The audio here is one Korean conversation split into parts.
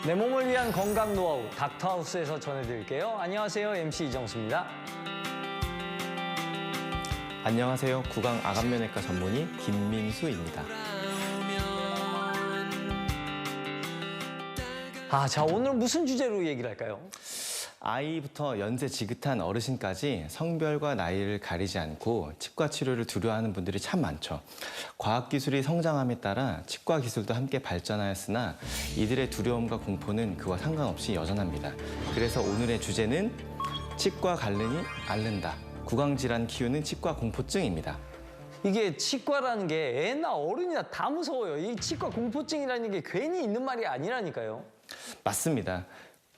내 몸을 위한 건강 노하우 닥터하우스에서 전해드릴게요. 안녕하세요. MC 이정수입니다. 안녕하세요. 구강 아간면외과 전문의 김민수입니다. 자, 오늘 무슨 주제로 얘기를 할까요? 아이부터 연세 지긋한 어르신까지 성별과 나이를 가리지 않고 치과 치료를 두려워하는 분들이 참 많죠. 과학기술이 성장함에 따라 치과 기술도 함께 발전하였으나 이들의 두려움과 공포는 그와 상관없이 여전합니다. 그래서 오늘의 주제는 치과 갈르니 앓는다. 구강질환 키우는 치과 공포증입니다. 이게 치과라는 게 애나 어른이나 다 무서워요. 이 치과 공포증이라는 게 괜히 있는 말이 아니라니까요. 맞습니다.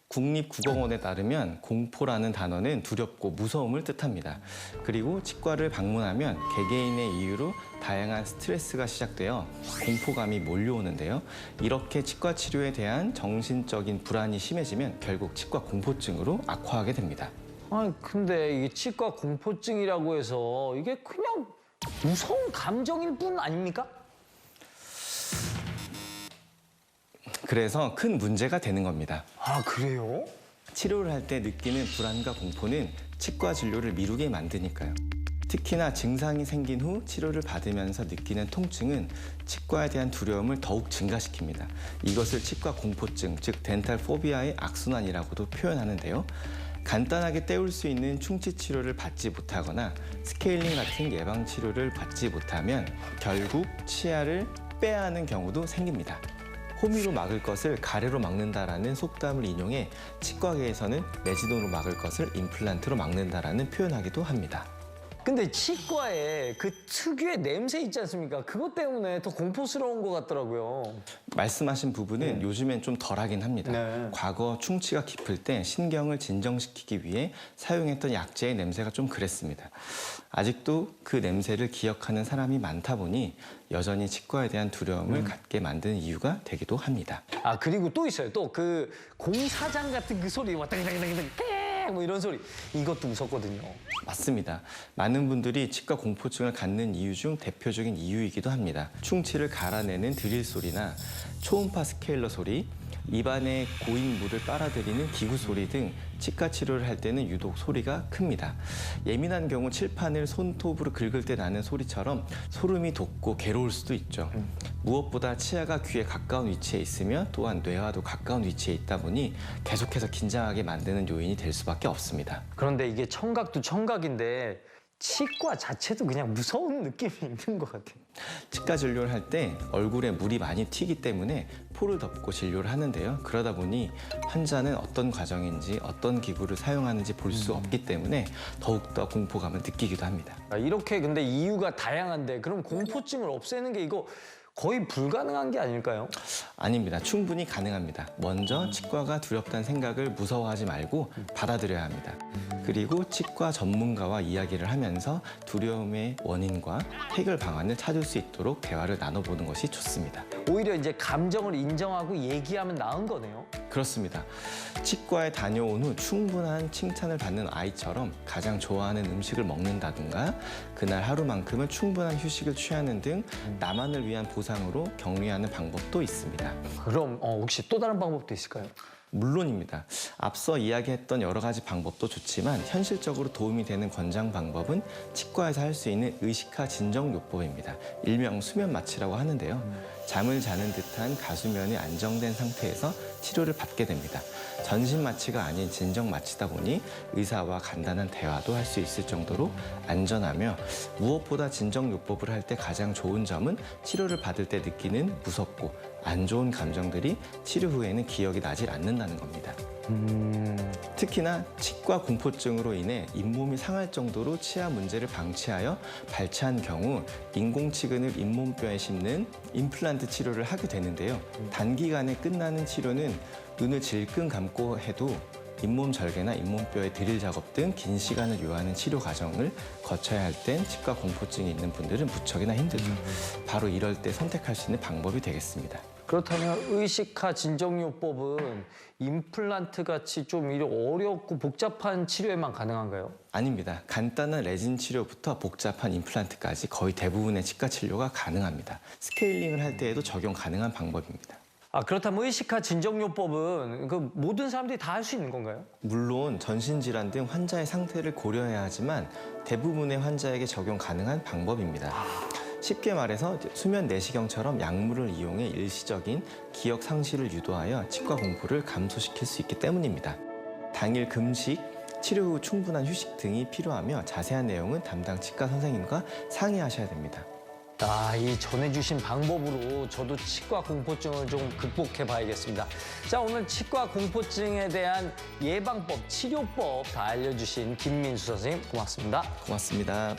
국립국어원에 따르면 공포라는 단어는 두렵고 무서움을 뜻합니다. 그리고 치과를 방문하면 개개인의 이유로 다양한 스트레스가 시작되어 공포감이 몰려오는데요. 이렇게 치과 치료에 대한 정신적인 불안이 심해지면 결국 치과 공포증으로 악화하게 됩니다. 아니, 근데 이게 치과 공포증이라고 해서 이게 그냥 무서운 감정일 뿐 아닙니까? 그래서 큰 문제가 되는 겁니다. 아, 그래요? 치료를 할 때 느끼는 불안과 공포는 치과 진료를 미루게 만드니까요. 특히나 증상이 생긴 후 치료를 받으면서 느끼는 통증은 치과에 대한 두려움을 더욱 증가시킵니다. 이것을 치과 공포증, 즉 덴탈 포비아의 악순환이라고도 표현하는데요. 간단하게 때울 수 있는 충치 치료를 받지 못하거나 스케일링 같은 예방 치료를 받지 못하면 결국 치아를 빼야 하는 경우도 생깁니다. 호미로 막을 것을 가래로 막는다라는 속담을 인용해 치과계에서는 레지돈으로 막을 것을 임플란트로 막는다라는 표현하기도 합니다. 근데 치과에 그 특유의 냄새 있지 않습니까? 그것 때문에 더 공포스러운 것 같더라고요. 말씀하신 부분은 요즘엔 좀 덜하긴 합니다. 네. 과거 충치가 깊을 때 신경을 진정시키기 위해 사용했던 약재의 냄새가 좀 그랬습니다. 아직도 그 냄새를 기억하는 사람이 많다 보니 여전히 치과에 대한 두려움을 갖게 만드는 이유가 되기도 합니다. 아, 그리고 또 있어요. 또 그 공사장 같은 그 소리, 막 땅땅땅땅 뭐 이런 소리. 이것도 무섭거든요. 맞습니다. 많은 분들이 치과 공포증을 갖는 이유 중 대표적인 이유이기도 합니다. 충치를 갈아내는 드릴 소리나 초음파 스케일러 소리, 입안에 고인 물을 빨아들이는 기구 소리 등 치과 치료를 할 때는 유독 소리가 큽니다. 예민한 경우 칠판을 손톱으로 긁을 때 나는 소리처럼 소름이 돋고 괴로울 수도 있죠. 무엇보다 치아가 귀에 가까운 위치에 있으며 또한 뇌와도 가까운 위치에 있다 보니 계속해서 긴장하게 만드는 요인이 될 수밖에 없습니다. 그런데 이게 청각도 청각인데 치과 자체도 그냥 무서운 느낌이 있는 것 같아요. 치과 진료를 할 때 얼굴에 물이 많이 튀기 때문에 포를 덮고 진료를 하는데요. 그러다 보니 환자는 어떤 과정인지 어떤 기구를 사용하는지 볼 수 없기 때문에 더욱더 공포감을 느끼기도 합니다. 이렇게 근데 이유가 다양한데 그럼 공포증을 없애는 게 이거 거의 불가능한 게 아닐까요? 아닙니다. 충분히 가능합니다. 먼저 치과가 두렵다는 생각을 무서워하지 말고 받아들여야 합니다. 그리고 치과 전문가와 이야기를 하면서 두려움의 원인과 해결 방안을 찾을 수 있도록 대화를 나눠보는 것이 좋습니다. 오히려 이제 감정을 인정하고 얘기하면 나은 거네요. 그렇습니다. 치과에 다녀온 후 충분한 칭찬을 받는 아이처럼 가장 좋아하는 음식을 먹는다든가 그날 하루만큼은 충분한 휴식을 취하는 등 나만을 위한 보상으로 격려하는 방법도 있습니다. 그럼 혹시 또 다른 방법도 있을까요? 물론입니다. 앞서 이야기했던 여러 가지 방법도 좋지만 현실적으로 도움이 되는 권장 방법은 치과에서 할 수 있는 의식화 진정요법입니다. 일명 수면 마취라고 하는데요. 잠을 자는 듯한 가수면이 안정된 상태에서 치료를 받게 됩니다. 전신 마취가 아닌 진정 마취다 보니 의사와 간단한 대화도 할 수 있을 정도로 안전하며 무엇보다 진정요법을 할 때 가장 좋은 점은 치료를 받을 때 느끼는 무섭고 안 좋은 감정들이 치료 후에는 기억이 나질 않는다는 겁니다. 특히나 치과 공포증으로 인해 잇몸이 상할 정도로 치아 문제를 방치하여 발치한 경우 인공치근을 잇몸뼈에 심는 임플란트 치료를 하게 되는데요. 단기간에 끝나는 치료는 눈을 질끈 감고 해도 잇몸 절개나 잇몸뼈의 드릴 작업 등 긴 시간을 요하는 치료 과정을 거쳐야 할 땐 치과 공포증이 있는 분들은 무척이나 힘들죠. 바로 이럴 때 선택할 수 있는 방법이 되겠습니다. 그렇다면 의식화 진정요법은 임플란트 같이 좀 어렵고 복잡한 치료에만 가능한가요? 아닙니다. 간단한 레진 치료부터 복잡한 임플란트까지 거의 대부분의 치과 치료가 가능합니다. 스케일링을 할 때에도 적용 가능한 방법입니다. 그렇다면 의식화 진정요법은 그 모든 사람들이 다 할 수 있는 건가요? 물론 전신질환 등 환자의 상태를 고려해야 하지만 대부분의 환자에게 적용 가능한 방법입니다. 쉽게 말해서 수면 내시경처럼 약물을 이용해 일시적인 기억 상실을 유도하여 치과 공포를 감소시킬 수 있기 때문입니다. 당일 금식, 치료 후 충분한 휴식 등이 필요하며 자세한 내용은 담당 치과 선생님과 상의하셔야 됩니다. 이 전해주신 방법으로 저도 치과 공포증을 좀 극복해 봐야겠습니다. 자, 오늘 치과 공포증에 대한 예방법, 치료법 다 알려주신 김민수 선생님 고맙습니다. 고맙습니다.